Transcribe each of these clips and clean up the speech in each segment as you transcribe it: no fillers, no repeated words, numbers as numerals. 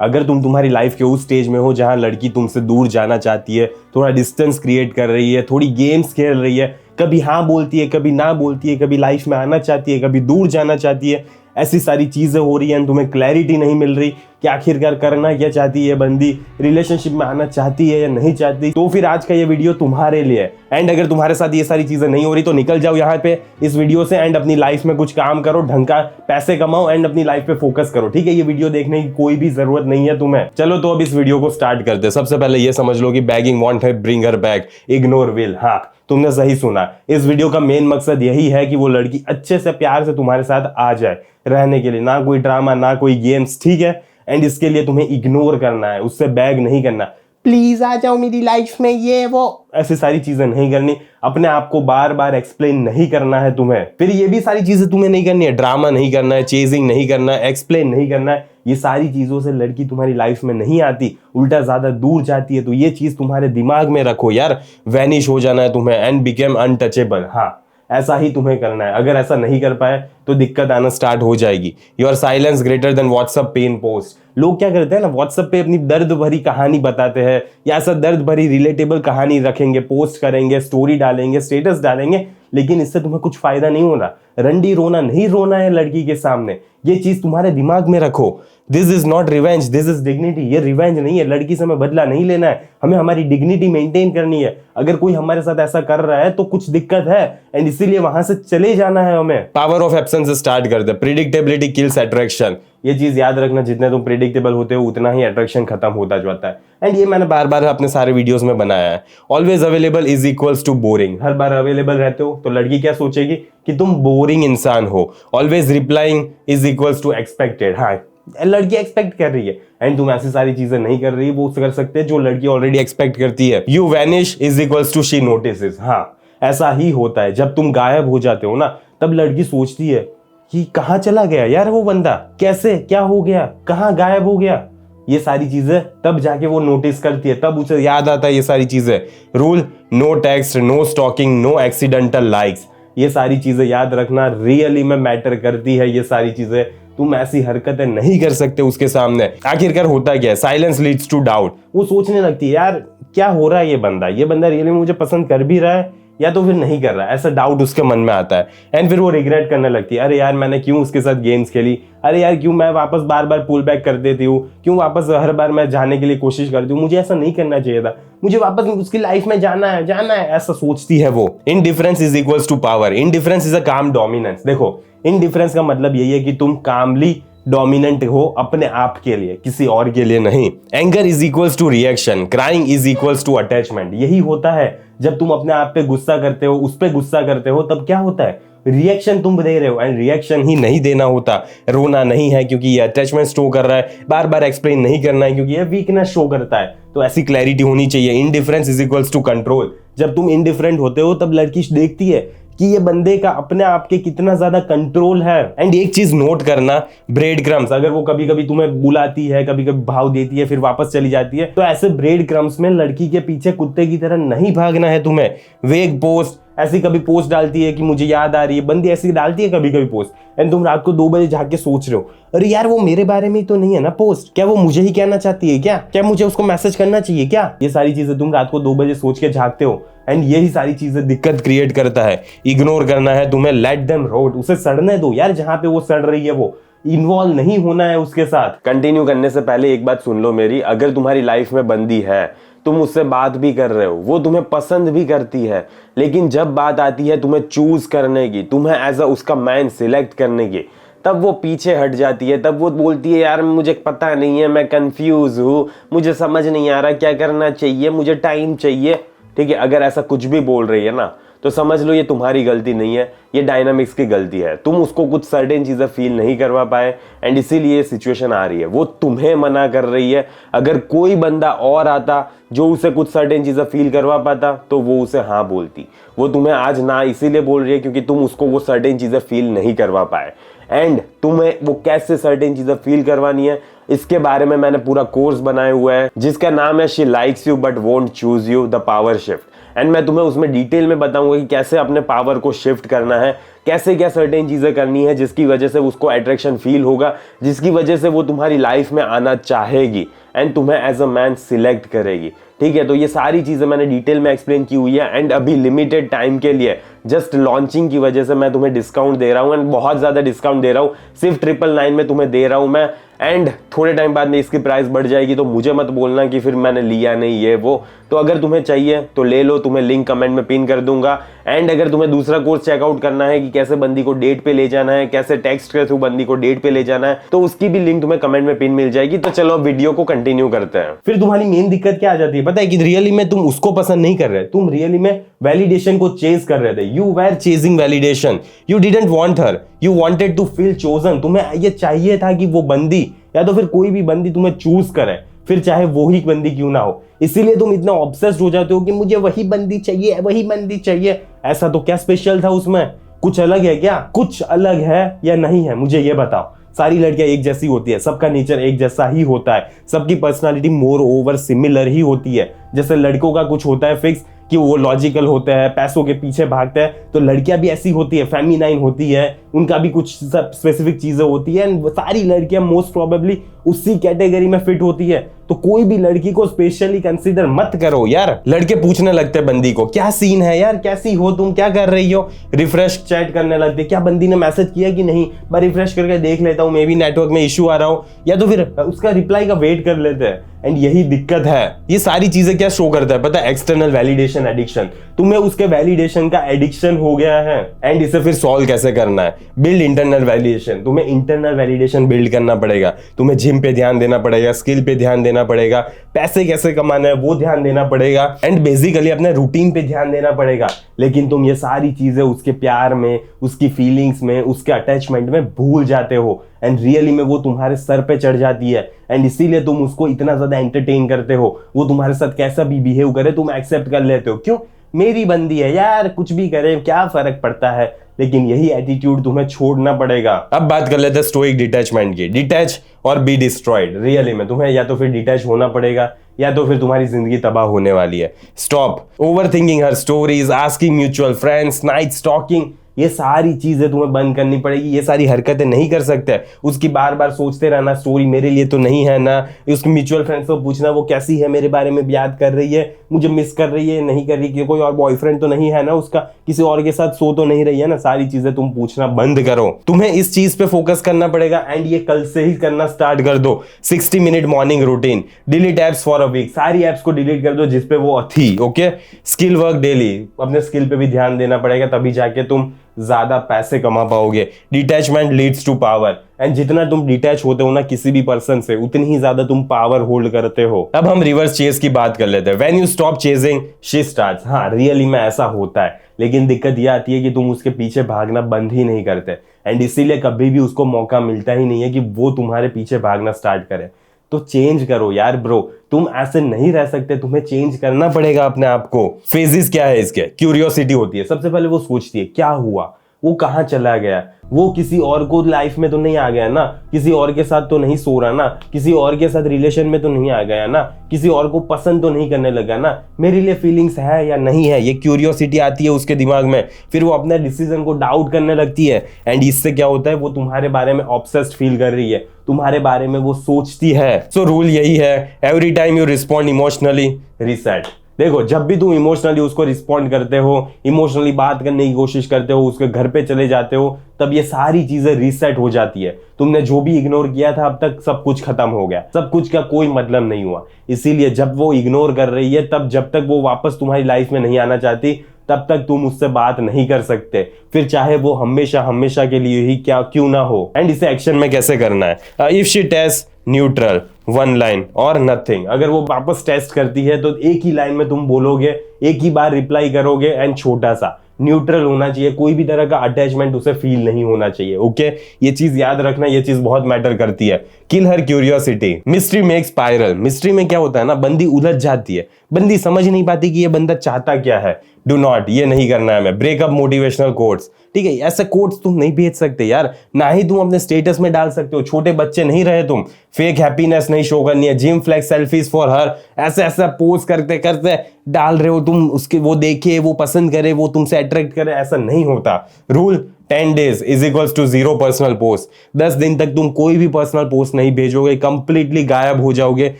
अगर तुम तुम्हारी लाइफ के उस स्टेज में हो जहां लड़की तुमसे दूर जाना चाहती है, थोड़ा डिस्टेंस क्रिएट कर रही है, थोड़ी गेम्स खेल रही है, कभी हाँ बोलती है, कभी ना बोलती है, कभी लाइफ में आना चाहती है, कभी दूर जाना चाहती है, ऐसी सारी चीजें हो रही हैं, तुम्हें क्लैरिटी नहीं मिल रही कि आखिरकार करना क्या चाहती है बंदी, रिलेशनशिप में आना चाहती है या नहीं चाहती, तो फिर आज का ये वीडियो तुम्हारे लिए है। एंड अगर तुम्हारे साथ ये सारी चीजें नहीं हो रही तो निकल जाओ यहाँ पे इस वीडियो से एंड अपनी लाइफ में कुछ काम करो, ढंग का पैसे कमाओ एंड अपनी लाइफ पे फोकस करो, ठीक है। ये वीडियो देखने की कोई भी जरूरत नहीं है तुम्हें। चलो तो अब इस वीडियो को स्टार्ट करते हैं। सबसे पहले ये समझ लो कि बैगिंग वांट है, bring her back, ignore will. हाँ, तुमने सही सुना। इस वीडियो का मेन मकसद यही है कि वो लड़की अच्छे से प्यार से तुम्हारे साथ आ जाए रहने के लिए, ना कोई ड्रामा, ना कोई गेम्स, ठीक है। एंड इसके लिए तुम्हें इग्नोर करना है, उससे बैग नहीं करना, प्लीज आ जाओ मेरी लाइफ में, ये वो ऐसी सारी चीजें नहीं करनी। अपने आप को बार बार एक्सप्लेन नहीं करना है तुम्हें। फिर ये भी सारी चीजें तुम्हें नहीं करनी है, ड्रामा नहीं करना है, चेजिंग नहीं करना है, एक्सप्लेन नहीं करना है। ये सारी चीजों से लड़की तुम्हारी लाइफ में नहीं आती, उल्टा ज्यादा दूर जाती है। तो ये चीज तुम्हारे दिमाग में रखो यार, वैनिश हो जाना है तुम्हें एंड बिकेम अनटचेबल। हाँ, ऐसा ही तुम्हें करना है। अगर ऐसा नहीं कर पाए तो दिक्कत आना स्टार्ट हो जाएगी। Your silence greater than WhatsApp pen post. लोग क्या करते हैं ना, व्हाट्सएप पे अपनी दर्द भरी कहानी बताते हैं या ऐसा दर्द भरी रिलेटेबल कहानी रखेंगे, पोस्ट करेंगे, स्टोरी डालेंगे, स्टेटस डालेंगे, लेकिन इससे तुम्हें कुछ फायदा नहीं होना। रंडी रोना नहीं रोना है लड़की के सामने, ये चीज तुम्हारे दिमाग में रखो। This is not revenge, this is dignity. ये रिवेंज नहीं है, लड़की से हमें बदला नहीं लेना है, हमें हमारी डिग्निटी मेंटेन करनी है। अगर कोई हमारे साथ ऐसा कर रहा है तो कुछ दिक्कत है एंड इसीलिए वहां से चले जाना है हमें। पावर ऑफ एब्सेंस से स्टार्ट करते हैं। Predictability kills attraction. ये चीज याद रखना, जितने तुम प्रिडिक्टेबल होते हो उतना ही अट्रैक्शन खत्म होता जाता है। एंड ये मैंने बार बार अपने सारे वीडियोस में बनाया है। Always available is equals to boring. हर बार अवेलेबल रहते हो तो लड़की क्या सोचेगी कि तुम बोरिंग इंसान हो। Always replying is equals to expected. हाँ, लड़की एक्सपेक्ट कर रही है एंड तुम ऐसी सारी चीजें नहीं कर रही, वो कर सकते हैं जो लड़की ऑलरेडी एक्सपेक्ट करती है। You vanish is equals to she notices. हाँ, ऐसा ही होता है। जब तुम गायब हो जाते हो ना, तब लड़की सोचती है कि कहाँ चला गया यार वो बंदा, कैसे, क्या हो गया, कहाँ गायब हो गया। ये सारी चीजें तब जाके वो नोटिस करती है, तब उसे याद आता है ये सारी चीजें। Rule, no text, no stalking, no accidental likes. ये सारी चीजें याद रखना, रियली में मैटर करती है ये सारी चीजें। तुम ऐसी हरकतें नहीं कर सकते उसके सामने। आखिरकार होता क्या है, साइलेंस लीड्स टू डाउट। वो सोचने लगती है यार क्या हो रहा है, ये बंदा रियली मुझे पसंद कर भी रहा है या तो फिर नहीं कर रहा है, ऐसा डाउट उसके मन में आता है। एंड फिर वो रिग्रेट करने लगती है, अरे यार मैंने क्यों उसके साथ गेम्स खेली, अरे यार क्यों मैं वापस बार बार पुल बैक कर देती हूँ, क्यों वापस हर बार मैं जाने के लिए कोशिश करती हूँ, मुझे ऐसा नहीं करना चाहिए था, मुझे वापस उसकी लाइफ में जाना है, ऐसा सोचती है वो। Indifference is equals to power. Indifference is a calm dominance. देखो, इनडिफरेंस का मतलब यही है कि तुम कामली डोमिनेंट हो अपने आप के लिए, किसी और के लिए नहीं। Anger is equals to reaction. Crying is equals to attachment. यही होता है, जब तुम अपने आप पे गुस्सा करते हो, उस पे गुस्सा करते हो, तब क्या होता है, रिएक्शन तुम दे रहे हो। एंड रिएक्शन ही नहीं देना होता, रोना नहीं है क्योंकि ये अटैचमेंट शो कर रहा है, बार बार एक्सप्लेन नहीं करना है क्योंकि ये वीकनेस शो करता है। तो ऐसी क्लैरिटी होनी चाहिए। Indifference is equals to control. जब तुम इनडिफरेंट होते हो तब लड़की देखती है कि ये बंदे का अपने आप के कितना ज्यादा कंट्रोल है। एंड एक चीज नोट करना, ब्रेड क्रम्स। अगर वो कभी कभी तुम्हें बुलाती है, कभी कभी भाव देती है, फिर वापस चली जाती है, तो ऐसे ब्रेड क्रम्स में लड़की के पीछे कुत्ते की तरह नहीं भागना है तुम्हें। वेग पोस्ट, ऐसी कभी पोस्ट डालती है कि मुझे याद आ रही है, बंदी ऐसी डालती है कभी कभी पोस्ट, एंड तुम रात को 2 बजे जाके सोच रहे हो, अरे यार वो मेरे बारे में ही तो नहीं है ना पोस्ट, क्या वो मुझे ही कहना चाहती है, क्या मुझे उसको मैसेज करना चाहिए क्या। ये सारी चीजें तुम रात को 2 बजे सोच के झांकते हो एंड यही सारी चीजें दिक्कत क्रिएट करता है। इग्नोर करना है तुम्हें, लेट देम रोट। उसे सड़ने दो यार, जहां पे वो सड़ रही है वो इन्वॉल्व नहीं होना है उसके साथ। कंटिन्यू करने से पहले एक बात सुन लो मेरी, अगर तुम्हारी लाइफ में बंदी है, तुम उससे बात भी कर रहे हो, वो तुम्हें पसंद भी करती है, लेकिन जब बात आती है तुम्हें चूज करने की, तुम्हें एज अ उसका मैन सिलेक्ट करने की, तब वो पीछे हट जाती है। तब वो बोलती है यार मुझे पता नहीं है, मैं कंफ्यूज हूँ, मुझे समझ नहीं आ रहा क्या करना चाहिए, मुझे टाइम चाहिए। ठीक है, अगर ऐसा कुछ भी बोल रही है ना, तो समझ लो ये तुम्हारी गलती नहीं है, ये डायनामिक्स की गलती है। तुम उसको कुछ सर्टेन चीजें फील नहीं करवा पाए एंड इसीलिए ये सिचुएशन आ रही है। वो तुम्हें मना कर रही है। अगर कोई बंदा और आता जो उसे कुछ सर्टेन चीजें फील करवा पाता तो वो उसे हाँ बोलती। वो तुम्हें आज ना इसीलिए बोल रही है क्योंकि तुम उसको वो सर्टेन चीजें फील नहीं करवा पाए। एंड तुम्हें वो कैसे सर्टेन चीजें फील करवानी है, इसके बारे में मैंने पूरा कोर्स बनाया हुआ है जिसका नाम है she likes you but won't choose you, the power shift. And मैं तुम्हें उसमें डिटेल में बताऊंगा कि कैसे अपने पावर को शिफ्ट करना है, कैसे क्या सर्टेन चीजें करनी है जिसकी वजह से उसको अट्रैक्शन फील होगा, जिसकी वजह से वो तुम्हारी लाइफ में आना चाहेगी एंड तुम्हें एज अ मैन सिलेक्ट करेगी। ठीक है, तो ये सारी चीजें मैंने डिटेल में एक्सप्लेन की हुई है एंड अभी लिमिटेड टाइम के लिए जस्ट लॉन्चिंग की वजह से मैं तुम्हें डिस्काउंट दे रहा हूं एंड बहुत ज्यादा डिस्काउंट दे रहा हूं, सिर्फ 999 में तुम्हें दे रहा हूं मैं। एंड थोड़े टाइम बाद में इसकी प्राइस बढ़ जाएगी, तो मुझे मत बोलना कि फिर मैंने लिया नहीं ये वो। तो अगर तुम्हें चाहिए तो ले लो, तुम्हें लिंक कमेंट में पिन कर दूंगा। एंड अगर तुम्हें दूसरा कोर्स चेकआउट करना है कि कैसे बंदी को डेट पे ले जाना है, कैसे टेक्स्ट के थ्रू बंदी को डेट पे ले जाना है, तो उसकी भी लिंक तुम्हें कमेंट में पिन मिल जाएगी। तो चलो अब वीडियो को कंटिन्यू करते हैं। फिर तुम्हारी मेन दिक्कत क्या आ जाती है पता है, कि रियली में तुम उसको पसंद नहीं कर रहे, तुम रियली में वैलिडेशन को चेज कर रहे थे। You were chasing validation, you didn't want her, you wanted to feel chosen. तुम्हें ये चाहिए था कि वो बंदी या तो फिर कोई भी बंदी तुम्हें चूज करे, फिर चाहे वो ही बंदी क्यों ना हो। इसीलिए तुम इतना ऑब्सेस्ड हो जाते हो कि मुझे वही बंदी चाहिए, वही बंदी चाहिए। ऐसा तो क्या स्पेशल था उसमें? कुछ अलग है क्या? कुछ अलग है या नहीं है, मुझे ये बताओ। सारी लड़कियां एक जैसी होती है, सबका नेचर एक जैसा ही होता है, सबकी पर्सनालिटी मोर ओवर सिमिलर ही होती है। जैसे लड़कों का कुछ होता है फिक्स कि वो लॉजिकल होते हैं, पैसों के पीछे भागते हैं, तो लड़कियां भी ऐसी होती है, फेमिनाइन होती है, उनका भी कुछ स्पेसिफिक चीजें होती है। एंड सारी लड़कियां मोस्ट प्रोबेबली उसी कैटेगरी में फिट होती है। तो कोई भी लड़की को स्पेशली कंसीडर मत करो यार। लड़के पूछने लगते हैं बंदी को, क्या सीन है यार, कैसी हो तुम, क्या कर रही हो, रिफ्रेश चैट करने लगते, क्या बंदी ने मैसेज किया कि नहीं, मैं रिफ्रेश करके देख लेता हूँ, मे बी नेटवर्क में इशू आ रहा हो, या तो फिर उसका रिप्लाई का वेट कर लेते हैं। एंड यही दिक्कत है। ये सारी चीजें क्या शो करता है पता है? External validation addiction. तुम्हें उसके वैलिडेशन का एडिक्शन हो गया है। एंड इसे फिर सॉल्व कैसे करना है? Build internal validation. तुम्हें इंटरनल वैलिडेशन बिल्ड करना पड़ेगा। तुम्हें जिम पे ध्यान देना पड़ेगा, स्किल पे ध्यान देना पड़ेगा, पैसे कैसे कमाना है वो ध्यान देना पड़ेगा, एंड बेसिकली अपने रूटीन पे ध्यान देना पड़ेगा। लेकिन तुम ये सारी चीजें उसके प्यार में, उसकी फीलिंग्स में, उसके अटैचमेंट में भूल जाते हो। एंड रियली में वो तुम्हारे सर पे चढ़ जाती है। एंड इसीलिए तुम उसको इतना ज्यादा एंटरटेन करते हो। वो तुम्हारे साथ कैसा भी बिहेव करे तुम एक्सेप्ट कर लेते हो। क्यों? मेरी बंदी है यार, कुछ भी करे क्या फर्क पड़ता है। लेकिन यही एटीट्यूड तुम्हें छोड़ना पड़ेगा। अब बात कर लेते हैं स्टोइक डिटैचमेंट की। डिटैच और बी डिस्ट्रॉयड। रियली में तुम्हें या तो फिर डिटैच होना पड़ेगा या तो फिर तुम्हारी जिंदगी तबाह होने वाली है। Stop overthinking her stories, asking mutual friends, night stalking. ये सारी चीजें तुम्हें बंद करनी पड़ेगी। ये सारी हरकतें नहीं कर सकते। उसकी बार बार सोचते रहना स्टोरी मेरे लिए तो नहीं है ना, उसके म्यूचुअल फ्रेंड्स को पूछना वो कैसी है, मेरे बारे में याद कर रही है, मुझे मिस कर रही है, नहीं कर रही, कि कोई और बॉयफ्रेंड तो नहीं है ना उसका, किसी और के साथ सो तो नहीं रही है ना। सारी चीजें तुम पूछना बंद करो। तुम्हें इस चीज पे फोकस करना पड़ेगा। एंड ये कल से ही करना स्टार्ट कर दो। 60 minute morning routine, delete apps for a week. सारी एप्स को डिलीट कर दो जिसपे वो थी। ओके, स्किल वर्क डेली, अपने स्किल पे भी ध्यान देना पड़ेगा, तभी जाके तुम ज्यादा पैसे कमा पाओगे। Detachment leads to power. And जितना तुम डिटैच होते हो ना किसी भी पर्सन से, उतनी ही ज्यादा तुम पावर होल्ड करते हो। अब हम रिवर्स चेज की बात कर लेते हैं। When you stop chasing she starts. हाँ, रियली में ऐसा होता है, लेकिन दिक्कत यह आती है कि तुम उसके पीछे भागना बंद ही नहीं करते। एंड इसीलिए कभी भी उसको मौका मिलता ही नहीं है कि वो तुम्हारे पीछे भागना स्टार्ट करे। तो चेंज करो यार ब्रो, तुम ऐसे नहीं रह सकते, तुम्हें चेंज करना पड़ेगा अपने आप को। फेजेस क्या है इसके? क्यूरियोसिटी होती है। सबसे पहले वो सोचती है क्या हुआ, वो कहाँ चला गया, वो किसी और को लाइफ में तो नहीं आ गया ना, किसी और के साथ तो नहीं सो रहा ना, किसी और के साथ रिलेशन में तो नहीं आ गया ना, किसी और को पसंद तो नहीं करने लगा ना, मेरे लिए फीलिंग्स है या नहीं है। ये क्यूरियोसिटी आती है उसके दिमाग में। फिर वो अपने डिसीजन को डाउट करने लगती है। एंड इससे क्या होता है, वो तुम्हारे बारे में ऑब्सेस्ड फील कर रही है, तुम्हारे बारे में वो सोचती है। सो रूल यही है, every time you respond emotionally reset. देखो, जब भी तुम इमोशनली उसको रिस्पॉन्ड करते हो, इमोशनली बात करने की कोशिश करते हो, उसके घर पे चले जाते हो, तब ये सारी चीजें रीसेट हो जाती है। तुमने जो भी इग्नोर किया था अब तक, सब कुछ खत्म हो गया, सब कुछ का कोई मतलब नहीं हुआ। इसीलिए जब वो इग्नोर कर रही है, तब जब तक वो वापस तुम्हारी लाइफ में नहीं आना चाहती, तब तक तुम उससे बात नहीं कर सकते, फिर चाहे वो हमेशा हमेशा के लिए ही क्या क्यों ना हो। एंड इसे एक्शन में कैसे करना है? If she texts neutral, one line और नथिंग। अगर वो वापस टेस्ट करती है तो एक ही लाइन में तुम बोलोगे, एक ही बार रिप्लाई करोगे, एंड छोटा सा न्यूट्रल होना चाहिए। कोई भी तरह का अटैचमेंट उसे फील नहीं होना चाहिए। ओके, ये चीज याद रखना, ये चीज बहुत मैटर करती है। Kill her curiosity. Mystery make spiral. Mystery में क्या होता है ना, बंदी उलझ जाती है, बंदी समझ नहीं पाती कि ये बंदा चाहता क्या है। डू नॉट, ये नहीं करना है हमें। ब्रेकअप मोटिवेशनल कोट्स, ठीक है, ऐसे कोट्स तुम नहीं भेज सकते यार, ना ही तुम अपने स्टेटस में डाल सकते हो। छोटे बच्चे नहीं रहे तुम, फेक हैप्पीनेस नहीं शो करनी है। Gym flex selfies for her, ऐसे ऐसा पोज करते करते डाल रहे हो तुम, उसके वो देखे, वो पसंद करे, वो तुमसे अट्रैक्ट करे, ऐसा नहीं होता। Rule 10 days is equals to 0 personal post. 10 दिन तक तुम कोई भी पर्सनल पोस्ट नहीं भेजोगे, कंप्लीटली गायब हो जाओगे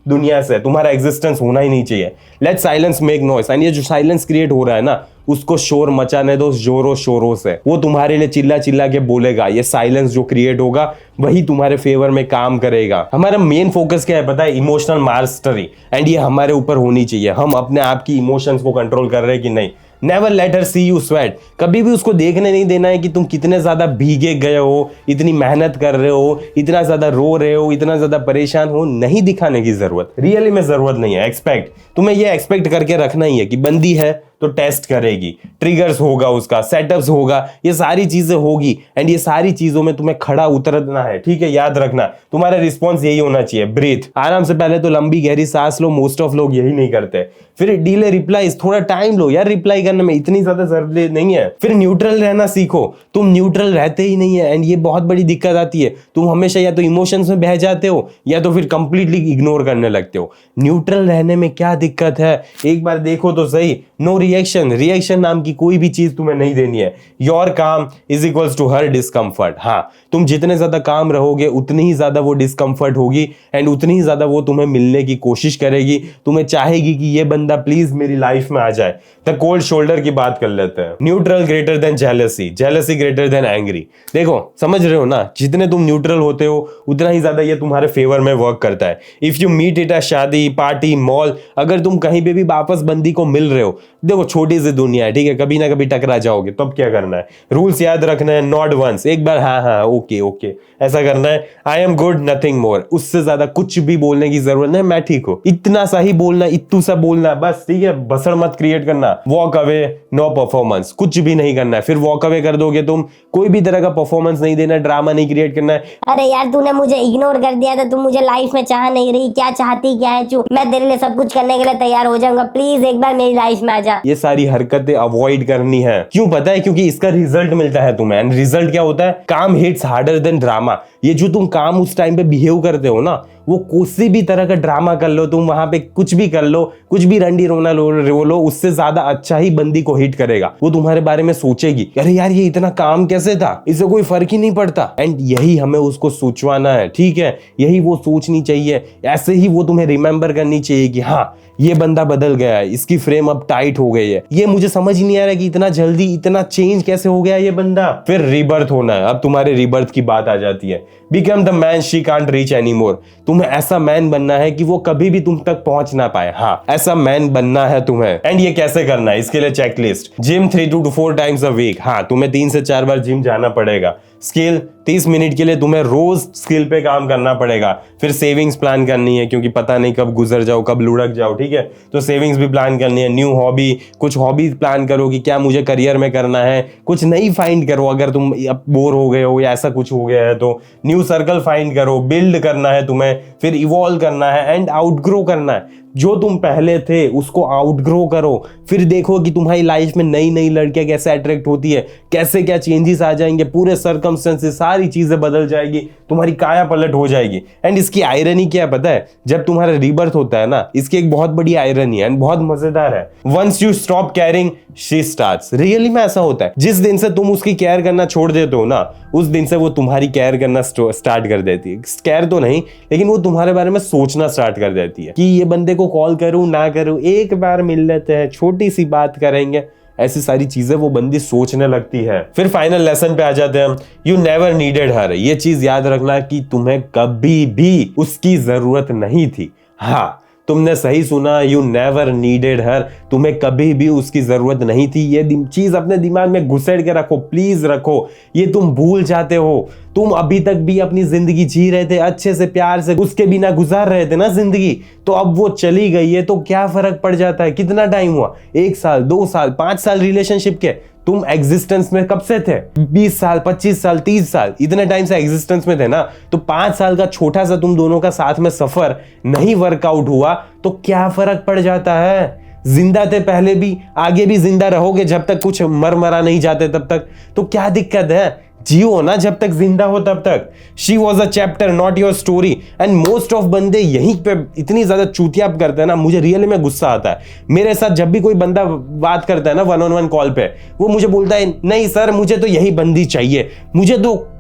दुनिया से, तुम्हारा एग्जिस्टेंस होना ही नहीं चाहिए। Let silence make noise. And ये जो साइलेंस क्रिएट हो रहा है ना, उसको शोर मचाने दो जोरों शोरों से। वो तुम्हारे लिए चिल्ला चिल्ला के बोलेगा। ये साइलेंस जो क्रिएट होगा वही तुम्हारे फेवर में काम करेगा। हमारा मेन फोकस क्या है पता है? Emotional mastery. एंड ये हमारे ऊपर होनी चाहिए। हम अपने आप की इमोशंस को कंट्रोल कर रहे हैं कि नहीं। Never let her see you sweat. कभी भी उसको देखने नहीं देना है कि तुम कितने ज्यादा भीगे गए हो, इतनी मेहनत कर रहे हो, इतना ज्यादा रो रहे हो, इतना ज्यादा परेशान हो। नहीं दिखाने की जरूरत, रियली में जरूरत नहीं है। एक्सपेक्ट, तुम्हें ये एक्सपेक्ट करके रखना ही है कि बंदी है तो टेस्ट करेगी, ट्रिगर्स होगा, उसका सेटअप्स होगा, ये सारी चीजें होगी। एंड ये सारी चीजों में तुम्हें खड़ा उतरना है, ठीक है? याद रखना तुम्हारा रिस्पॉन्स यही होना चाहिए। ब्रीथ, आराम से पहले तो लंबी गहरी सांस लो। मोस्ट ऑफ लोग यही नहीं करते। फिर डीले रिप्लाईज, थोड़ा टाइम लो यार रिप्लाई करने में, इतनी ज्यादा जरूरत नहीं है। फिर न्यूट्रल रहना सीखो। तुम न्यूट्रल रहते ही नहीं है एंड ये बहुत बड़ी दिक्कत आती है। तुम हमेशा या तो इमोशंस में बह जाते हो या तो फिर कंप्लीटली इग्नोर करने लगते हो। न्यूट्रल रहने में क्या दिक्कत है? एक बार देखो तो सही। नो रिएक्शन नाम की कोई भी चीज तुम्हें नहीं देनी है। Your calm is equals to her discomfort. हाँ, तुम जितने ज्यादा काम रहोगे उतनी ही ज्यादा वो डिस्कम्फर्ट होगी एंड उतनी ही ज्यादा वो तुम्हें मिलने की कोशिश करेगी। तुम्हें चाहेगी कि ये बंदा प्लीज मेरी लाइफ में आ जाए। द कोल्ड शोल्डर की बात कर लेते हैं। Neutral greater than jealousy, jealousy greater than angry. देखो, समझ रहे हो ना? जितने तुम न्यूट्रल होते हो उतना ही ज्यादा ये तुम्हारे फेवर में वर्क करता है। If you meet it at शादी, पार्टी, मॉल, अगर तुम कहीं पे भी वापस बंदी को मिल रहे हो, देखो छोटी सी दुनिया है, ठीक है? कभी ना कभी टकरा जाओगे, तब क्या करना है? रूल्स याद रखना है। नॉट वंस, एक बार हाँ हाँ ओके ओके ऐसा करना है। I am good, nothing more. उससे ज्यादा कुछ भी बोलने की जरूरत नहीं। मैं ठीक हूं, इतना सा ही बोलना, इत्तू सा बोलना बस, ठीक है? बसड़ मत क्रिएट करना। वॉक अवे, नो परफॉर्मेंस, कुछ भी नहीं करना है। फिर वॉक अवे कर दोगे तुम, कोई भी तरह का परफॉर्मेंस नहीं देना, ड्रामा नहीं क्रिएट करना है। अरे यार तूने मुझे इग्नोर कर दिया था, तू मुझे लाइफ में चाह नहीं रही, क्या चाहती क्या है? चू, मैं तेरे लिए सब कुछ करने के लिए तैयार हो जाऊंगा, प्लीज एक बार मेरी लाइफ में आ जा। ये सारी हरकतें अवॉइड करनी है। क्यों पता है? क्योंकि इसका रिजल्ट मिलता है तुम्हें। एंड रिजल्ट क्या होता है? काम हिट्स हार्डर देन ड्रामा। ये जो तुम काम उस टाइम पे बिहेव करते हो ना, वो किसी भी तरह का ड्रामा कर लो तुम, वहां पे कुछ भी कर लो, कुछ भी रंडी रोना रो लो, उससे ज्यादा अच्छा ही बंदी को हिट करेगा। वो तुम्हारे बारे में सोचेगी, अरे यार ये इतना काम कैसे था, इससे कोई फर्क ही नहीं पड़ता। एंड यही हमें उसको सोचवाना है, ठीक है? यही वो सोचनी चाहिए। ऐसे ही वो तुम्हें रिमेंबर करनी चाहिए कि हाँ ये बंदा बदल गया है, इसकी फ्रेम अब टाइट हो गई है। ये मुझे समझ नहीं आ रहा कि इतना जल्दी इतना चेंज कैसे हो गया ये बंदा। फिर रीबर्थ होना है। अब तुम्हारे रीबर्थ की बात आ जाती है। Become the man she can't reach any more. तुम्हें ऐसा मैन बनना है कि वो कभी भी तुम तक पहुंच ना पाए। हाँ, ऐसा मैन बनना है तुम्हें। एंड ये कैसे करना है? इसके लिए checklist. Gym 3 to 4 times a week. हाँ, तुम्हें 3 से 4 बार जिम जाना पड़ेगा। स्किल 30 मिनट के लिए तुम्हें रोज स्किल पे काम करना पड़ेगा। फिर सेविंग्स प्लान करनी है, क्योंकि पता नहीं कब गुजर जाओ, कब लुढ़क जाओ, ठीक है? तो सेविंग्स भी प्लान करनी है। न्यू हॉबी, कुछ हॉबी प्लान करो कि क्या मुझे करियर में करना है। कुछ नई फाइंड करो अगर तुम बोर हो गए हो या ऐसा कुछ हो गया है तो। न्यू सर्कल फाइंड करो। बिल्ड करना है तुम्हें, फिर इवॉल्व करना है एंड आउटग्रो करना है। जो तुम पहले थे उसको आउटग्रो करो। फिर देखो कि तुम्हारी लाइफ में नई नई लड़कियां कैसे अट्रैक्ट होती है, कैसे क्या चेंजेस आ जाएंगे, पूरे सर्कमस्टेंसेस, सारी चीजें बदल जाएगी, तुम्हारी काया पलट हो जाएगी। एंड इसकी आयरनी क्या है पता है? जब तुम्हारा रीबर्थ होता है ना, इसकी एक बहुत बड़ी आयरनी है एंड बहुत मजेदार है। Once you stop caring she starts. Really में ऐसा होता है। जिस दिन से तुम उसकी केयर करना छोड़ देते हो ना, उस दिन से वो तुम्हारी केयर करना स्टार्ट कर देती है। केयर तो नहीं, लेकिन वो तुम्हारे बारे में सोचना स्टार्ट कर देती है कि ये बंदे को कॉल करूं ना करूं, एक बार मिल लेते हैं, छोटी सी बात करेंगे। ऐसी सारी चीजें वो बंदी सोचने लगती है। फिर फाइनल लेसन पे आ जाते हैं हम। यू नेवर नीडेड हर। ये चीज याद रखना कि तुम्हें कभी भी उसकी जरूरत नहीं थी। हाँ, तुमने सही सुना, यू नेवर नीडेड हर। तुम्हें कभी भी उसकी जरूरत नहीं थी। ये चीज अपने दिमाग में घुसेड़ के रखो, प्लीज रखो। ये तुम भूल जाते हो। तुम अभी तक भी अपनी जिंदगी जी रहे थे, अच्छे से प्यार से उसके बिना गुजार रहे थे ना जिंदगी। तो अब वो चली गई है तो क्या फर्क पड़ जाता है? कितना टाइम हुआ? 1 साल, 2 साल, 5 साल रिलेशनशिप के। तुम एग्जिस्टेंस में कब से थे? 20 साल, 25 साल, 30 साल, इतने टाइम से एग्जिस्टेंस में थे ना। तो 5 साल का छोटा सा तुम दोनों का साथ में सफर नहीं वर्कआउट हुआ तो क्या फर्क पड़ जाता है? जिंदा थे पहले भी, आगे भी जिंदा रहोगे जब तक कुछ मर मरा नहीं जाते तब तक। तो क्या दिक्कत है? जियो ना जब तक जिंदा हो तब तक। She was a chapter not your story. And most of बंदे यहीं पे इतनी ज्यादा चूतिया करते हैं ना, मुझे रियली में गुस्सा आता है। मेरे साथ जब भी कोई बंदा बात करता है ना 1-on-1 कॉल पे, वो मुझे बोलता है नहीं सर मुझे तो यही बंदी चाहिए, मुझे तो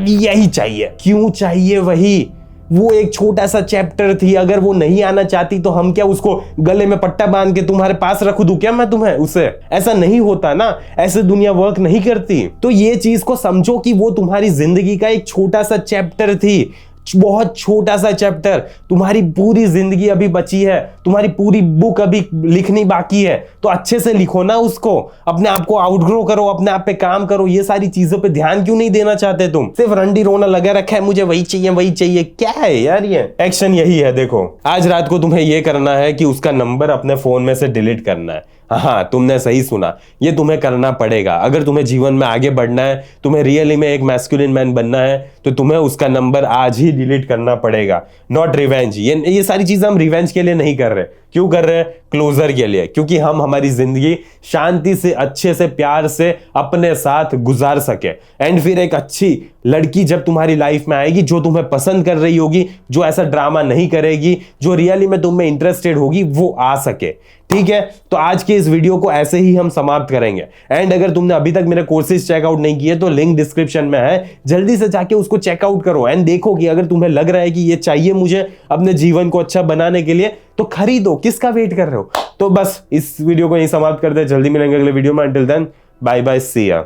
यही चाहिए। क्यों चाहिए वही? वो एक छोटा सा चैप्टर थी, अगर वो नहीं आना चाहती तो हम क्या उसको गले में पट्टा बांध के तुम्हारे पास रख दूं क्या मैं तुम्हें उसे? ऐसा नहीं होता ना, ऐसे दुनिया वर्क नहीं करती। तो ये चीज को समझो कि वो तुम्हारी जिंदगी का एक छोटा सा चैप्टर थी, बहुत छोटा सा चैप्टर। तुम्हारी पूरी जिंदगी अभी बची है, तुम्हारी पूरी बुक अभी लिखनी बाकी है, तो अच्छे से लिखो ना उसको, अपने आप को आउटग्रो करो, अपने आप पे काम करो। ये सारी चीजों पे ध्यान क्यों नहीं देना चाहते तुम? सिर्फ रंडी रोना लगा रखा है, मुझे वही चाहिए वही चाहिए। क्या है यार ये? एक्शन यही है। देखो आज रात को तुम्हें ये करना है कि उसका नंबर अपने फोन में से डिलीट करना है। हाँ तुमने सही सुना, ये तुम्हें करना पड़ेगा। अगर तुम्हें जीवन में आगे बढ़ना है, तुम्हें रियली में एक मैस्कुलिन मैन बनना है, तो तुम्हें उसका नंबर आज ही डिलीट करना पड़ेगा। Not revenge. ये सारी चीजें हम रिवेंज के लिए नहीं कर रहे। क्यों कर रहे हैं? क्लोजर के लिए। क्योंकि हम हमारी जिंदगी शांति से, अच्छे से, प्यार से अपने साथ गुजार सके। एंड फिर एक अच्छी लड़की जब तुम्हारी लाइफ में आएगी, जो तुम्हें पसंद कर रही होगी, जो ऐसा ड्रामा नहीं करेगी, जो रियली में तुम में इंटरेस्टेड होगी, वो आ सके। ठीक है, तो आज के इस वीडियो को ऐसे ही हम समाप्त करेंगे। एंड अगर तुमने अभी तक मेरे कोर्सेज चेकआउट नहीं किए तो लिंक डिस्क्रिप्शन में है, जल्दी से जाके उसको चेकआउट करो। एंड देखो कि अगर तुम्हें लग रहा है कि ये चाहिए मुझे अपने जीवन को अच्छा बनाने के लिए, तो खरीदो। किसका वेट कर रहे हो? तो बस इस वीडियो को यहीं समाप्त करते हैं। जल्दी मिलेंगे अगले वीडियो में। अंटिल देन बाय बाय, सी या।